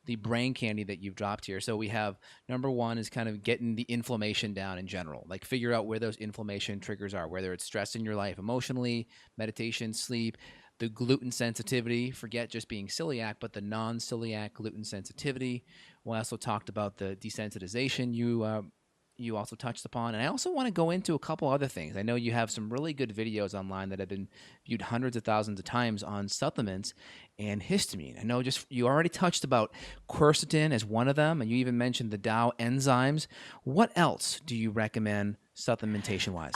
S2: the brain candy that you've dropped here. So we have number one is kind of getting the inflammation down in general, like figure out where those inflammation triggers are, whether it's stress in your life emotionally, meditation, sleep, the gluten sensitivity, forget just being celiac, but the non-celiac gluten sensitivity. We also talked about the desensitization you also touched upon. And I also want to go into a couple other things. I know you have some really good videos online that have been viewed hundreds of thousands of times on supplements and histamine. I know you already touched about quercetin as one of them, and you even mentioned the Dow enzymes. What else do you recommend supplementation-wise?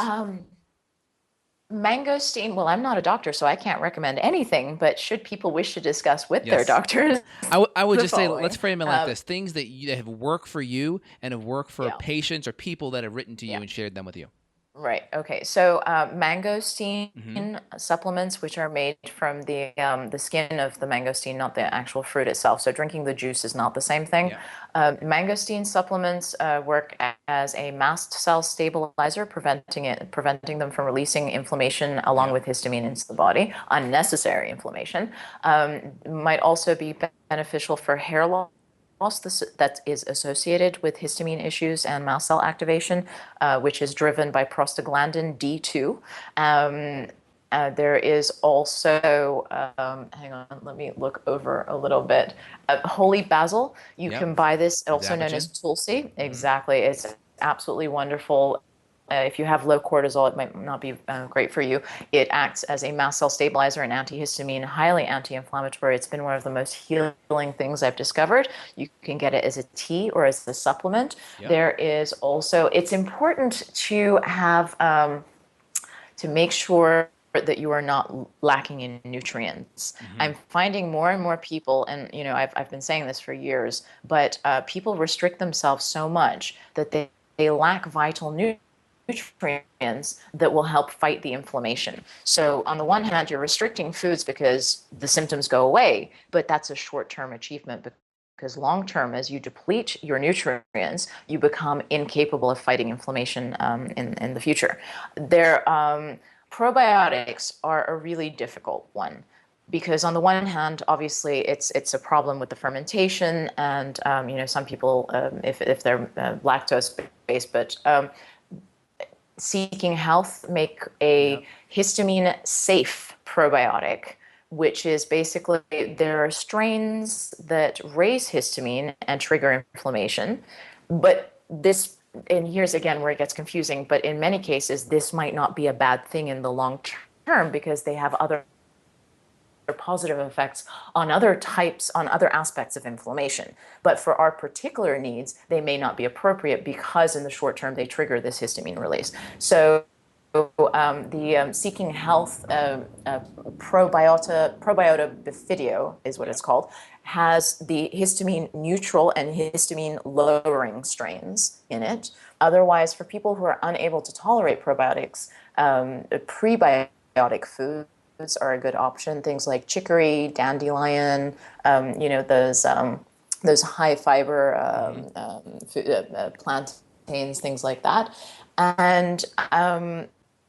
S3: Mangosteen, well, I'm not a doctor, so I can't recommend anything, but should people wish to discuss with their doctors,
S2: I would just say, let's frame it like this. Things that have worked for you and have worked for patients or people that have written to you and shared them with you.
S3: Right. Okay. So mangosteen supplements, which are made from the skin of the mangosteen, not the actual fruit itself. So drinking the juice is not the same thing. Yeah. Mangosteen supplements work as a mast cell stabilizer, preventing them from releasing inflammation along with histamine into the body, unnecessary inflammation. Might also be beneficial for hair loss that is associated with histamine issues and mast cell activation, which is driven by prostaglandin D2. There is also, hang on, let me look over a little bit. Holy basil, you can buy this, also known as tulsi. Exactly, it's absolutely wonderful. If you have low cortisol, it might not be great for you. It acts as a mast cell stabilizer and antihistamine, highly anti-inflammatory. It's been one of the most healing things I've discovered. You can get it as a tea or as a supplement. Yep. There is also, it's important to have, to make sure that you are not lacking in nutrients. I'm finding more and more people, and I've been saying this for years, but people restrict themselves so much that they lack vital nutrients that will help fight the inflammation. So on the one hand, you're restricting foods because the symptoms go away, but that's a short-term achievement because long-term, as you deplete your nutrients, you become incapable of fighting inflammation in the future. Probiotics are a really difficult one. Because on the one hand, obviously, it's a problem with the fermentation, and some people, if they're lactose-based, but Seeking Health make a histamine-safe probiotic, which is basically there are strains that raise histamine and trigger inflammation, but this, and here's again where it gets confusing, but in many cases, this might not be a bad thing in the long term because they have other positive effects on other aspects of inflammation. But for our particular needs, they may not be appropriate because in the short term, they trigger this histamine release. So the Seeking Health Probiota Bifidio is what it's called, has the histamine neutral and histamine lowering strains in it. Otherwise, for people who are unable to tolerate probiotics, prebiotic foods are a good option. Things like chicory, dandelion, those high fiber plantains, things like that. And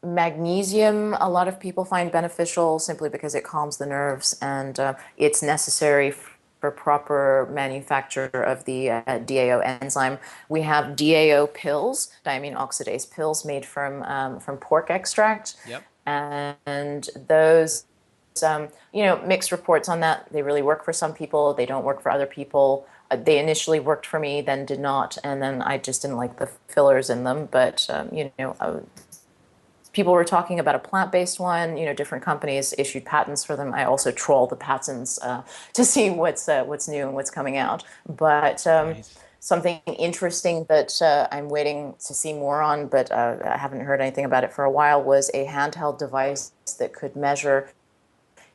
S3: magnesium, a lot of people find beneficial simply because it calms the nerves, and it's necessary for proper manufacture of the DAO enzyme. We have DAO pills, diamine oxidase pills, made from pork extract. Yep. And those, mixed reports on that. They really work for some people. They don't work for other people. They initially worked for me, then did not, and then I just didn't like the fillers in them. But people were talking about a plant-based one. Different companies issued patents for them. I also troll the patents to see what's new and what's coming out. But
S2: Nice.
S3: something interesting that I'm waiting to see more on, but I haven't heard anything about it for a while, was a handheld device that could measure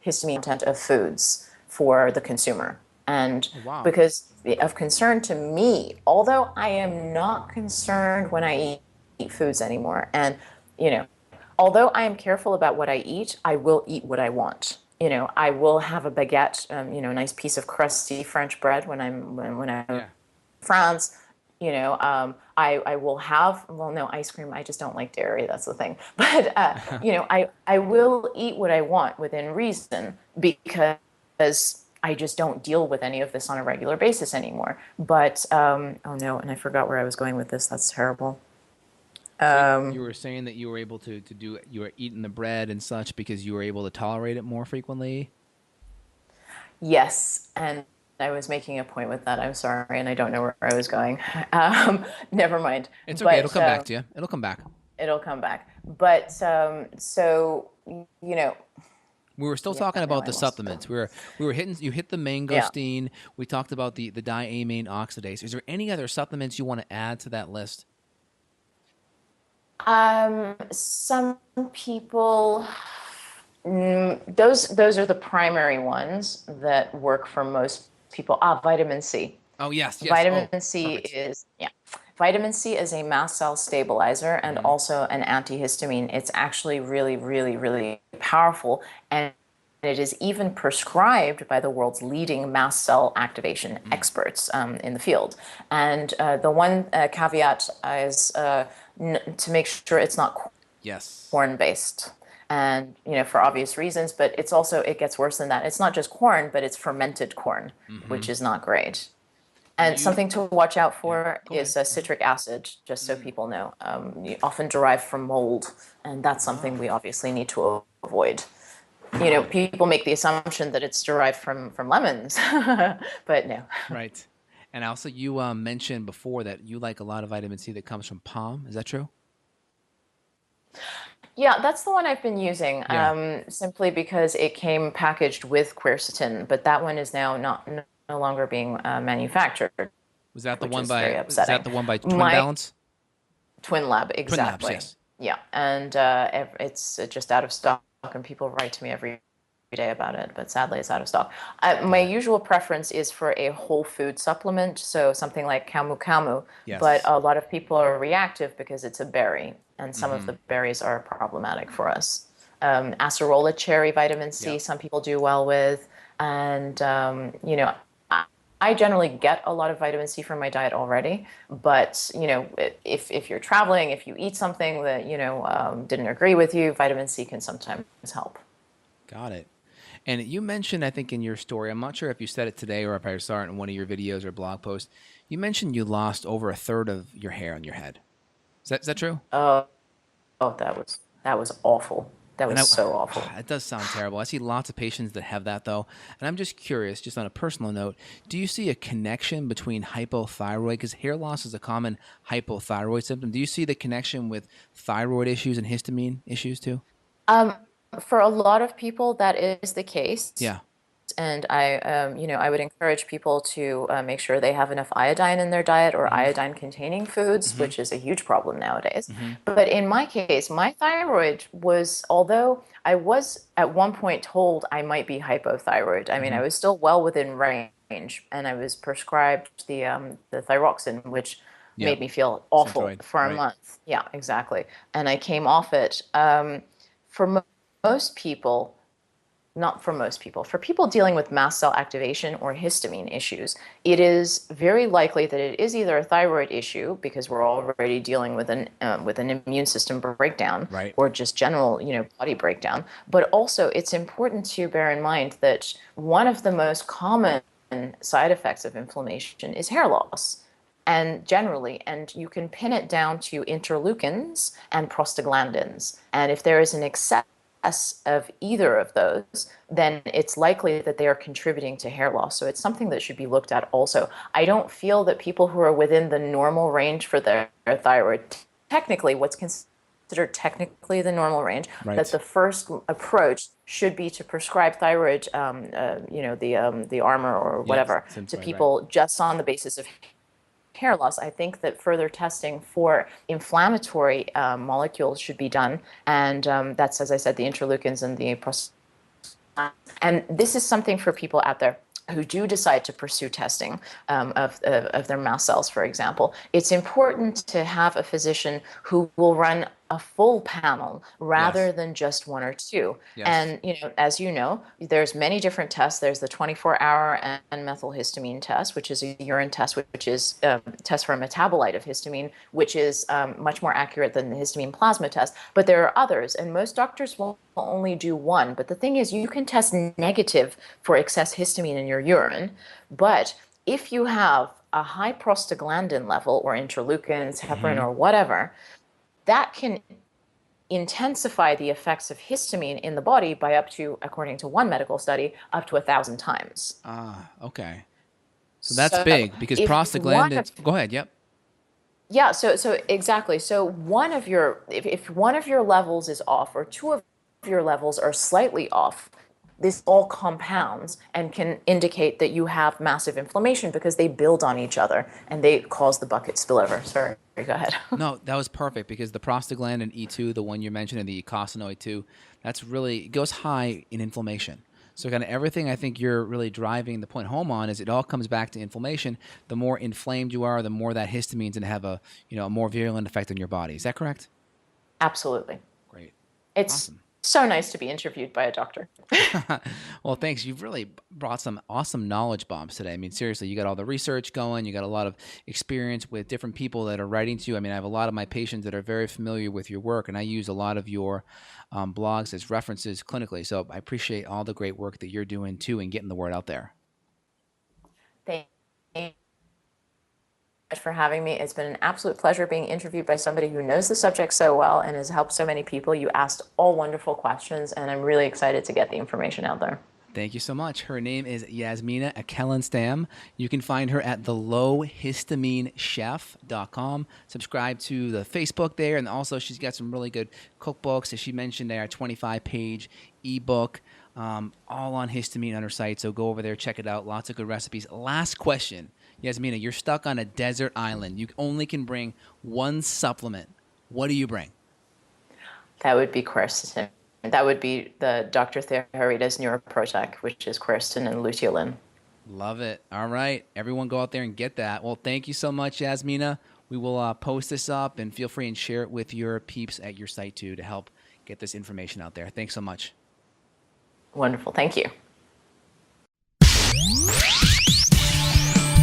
S3: histamine content of foods for the consumer. And
S2: Oh, wow.
S3: because of concern to me, although I am not concerned when I eat foods anymore, and although I am careful about what I eat, I will eat what I want. I will have a baguette, a nice piece of crusty French bread when I'm in France. I will have, well, no, ice cream. I just don't like dairy. That's the thing. But I will eat what I want within reason, because I just don't deal with any of this on a regular basis anymore. But oh no, and I forgot where I was going with this. That's terrible.
S2: So you were saying that you were able to you were eating the bread and such because you were able to tolerate it more frequently?
S3: Yes, and I was making a point with that. I'm sorry, and I don't know where I was going. Never mind.
S2: It's okay.
S3: But
S2: It'll come back to you. It'll come back.
S3: it'll come back. But so
S2: We were still
S3: yeah,
S2: talking
S3: now
S2: about
S3: I
S2: the
S3: lost
S2: supplements. We were hitting. You hit the mangosteen. We talked about the diamine oxidase. Is there any other supplements you want to add to that list?
S3: Some people, those are the primary ones that work for most people. Vitamin C.
S2: Oh yes, yes.
S3: Vitamin
S2: Oh,
S3: C
S2: perfect.
S3: is Vitamin C is a mast cell stabilizer and also an antihistamine. It's actually really, really, really powerful, and it is even prescribed by the world's leading mast cell activation experts in the field. And the one caveat is to make sure it's not
S2: Yes.
S3: corn-based. And for obvious reasons, but it gets worse than that. It's not just corn, but it's fermented corn, which is not great. And something to watch out for is citric acid, just so people know. Often derived from mold, and that's something we obviously need to avoid. People make the assumption that it's derived from lemons, but no.
S2: Right. And also, you mentioned before that you like a lot of vitamin C that comes from palm. Is that true?
S3: Yeah, that's the one I've been using,
S2: Yeah.
S3: simply because it came packaged with quercetin, but that one is now no longer being manufactured,
S2: Was that the
S3: which
S2: one
S3: is very
S2: by? Is that
S3: upsetting.
S2: the one by Twin
S3: My
S2: Balance?
S3: Twin Lab,
S2: Twin Labs.
S3: exactly.
S2: Yes.
S3: Yeah, and it's just out of stock, and people write to me every day about it, but sadly it's out of stock. My usual preference is for a whole food supplement, so something like camu camu, but
S2: Yes.
S3: a lot of people are reactive because it's a berry, and some of the berries are problematic for us. Acerola cherry vitamin C,
S2: Yep.
S3: some people do well with, and I generally get a lot of vitamin C from my diet already, but if you're traveling, if you eat something that didn't agree with you, vitamin C can sometimes help.
S2: Got it. And you mentioned, I think, in your story, I'm not sure if you said it today or if I saw it in one of your videos or blog posts, you mentioned you lost over a third of your hair on your head. Is that true?
S3: Oh, that was awful. That
S2: And
S3: was so awful.
S2: it does sound terrible. I see lots of patients that have that, though. And I'm just curious, just on a personal note, do you see a connection between hypothyroid? Because hair loss is a common hypothyroid symptom. Do you see the connection with thyroid issues and histamine issues, too?
S3: Um, for a lot of people, that is the case.
S2: Yeah.
S3: And I would encourage people to make sure they have enough iodine in their diet or iodine-containing foods, which is a huge problem nowadays. But in my case, my thyroid was, although I was at one point told I might be hypothyroid, I mean, I was still well within range, and I was prescribed the thyroxine, which
S2: Yeah.
S3: made me feel awful
S2: Synthroid,
S3: for a
S2: right.
S3: month. Yeah, exactly. And I came off it. For most people, not for most people, for people dealing with mast cell activation or histamine issues, it is very likely that it is either a thyroid issue because we're already dealing with an immune system breakdown,
S2: Right.
S3: or just general body breakdown. But also, it's important to bear in mind that one of the most common side effects of inflammation is hair loss. And you can pin it down to interleukins and prostaglandins. And if there is an excess of either of those, then it's likely that they are contributing to hair loss. So it's something that should be looked at also. I don't feel that people who are within the normal range for their thyroid, technically what's considered considered technically the normal range,
S2: Right.
S3: that the first approach should be to prescribe thyroid, the Armor or whatever, to people just on the basis of hair loss. I think that further testing for inflammatory molecules should be done, and that's, as I said, the interleukins and the and this is something for people out there who do decide to pursue testing of their mast cells, for example. It's important to have a physician who will run a full panel rather than just one or two.
S2: Yes.
S3: And, as you know, there's many different tests. There's the 24-hour N-methylhistamine test, which is a urine test, which is a test for a metabolite of histamine, which is much more accurate than the histamine plasma test. But there are others, and most doctors will only do one. But the thing is, you can test negative for excess histamine in your urine, but if you have a high prostaglandin level or interleukins, heparin, or whatever, that can intensify the effects of histamine in the body by up to, according to one medical study, up to 1,000 times.
S2: Okay. So that's big, because prostaglandins... Go ahead, yep.
S3: Yeah, so exactly. So if one of your levels is off, or two of your levels are slightly off, this all compounds and can indicate that you have massive inflammation, because they build on each other and they cause the bucket spillover. Sorry, go ahead.
S2: No, that was perfect, because the prostaglandin E2, the one you mentioned, and the eicosanoid 2, it goes high in inflammation. So kind of everything I think you're really driving the point home on is it all comes back to inflammation. The more inflamed you are, the more that histamine's going to have a more virulent effect on your body. Is that correct?
S3: Absolutely.
S2: Great.
S3: It's
S2: awesome.
S3: So nice to be interviewed by a doctor.
S2: Well, thanks. You've really brought some awesome knowledge bombs today. I mean, seriously, you got all the research going. You got a lot of experience with different people that are writing to you. I mean, I have a lot of my patients that are very familiar with your work, and I use a lot of your blogs as references clinically. So I appreciate all the great work that you're doing, too, and getting the word out there.
S3: Thank you for having me. It's been an absolute pleasure being interviewed by somebody who knows the subject so well and has helped so many people. You asked all wonderful questions, and I'm really excited to get the information out there.
S2: Thank you so much. Her name is Yasmina Ykelenstam. You can find her at thelowhistaminechef.com. Subscribe to the Facebook there, and also she's got some really good cookbooks. As she mentioned, they are a 25-page ebook, all on histamine on her site. So go over there, check it out. Lots of good recipes. Last question. Yasmina, you're stuck on a desert island. You only can bring one supplement. What do you bring?
S3: That would be quercetin. That would be the Dr. Theorita's Neuroprotec, which is quercetin and luteolin.
S2: Love it. All right. Everyone go out there and get that. Well, thank you so much, Yasmina. We will post this up, and feel free and share it with your peeps at your site, too, to help get this information out there. Thanks so much.
S3: Wonderful. Thank you.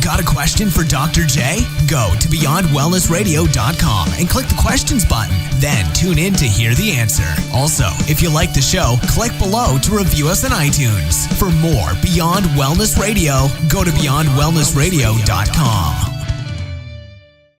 S1: Got a question for Dr. J? Go to BeyondWellnessRadio.com and click the questions button. Then tune in to hear the answer. Also, if you like the show, click below to review us on iTunes. For more Beyond Wellness Radio, go to BeyondWellnessRadio.com.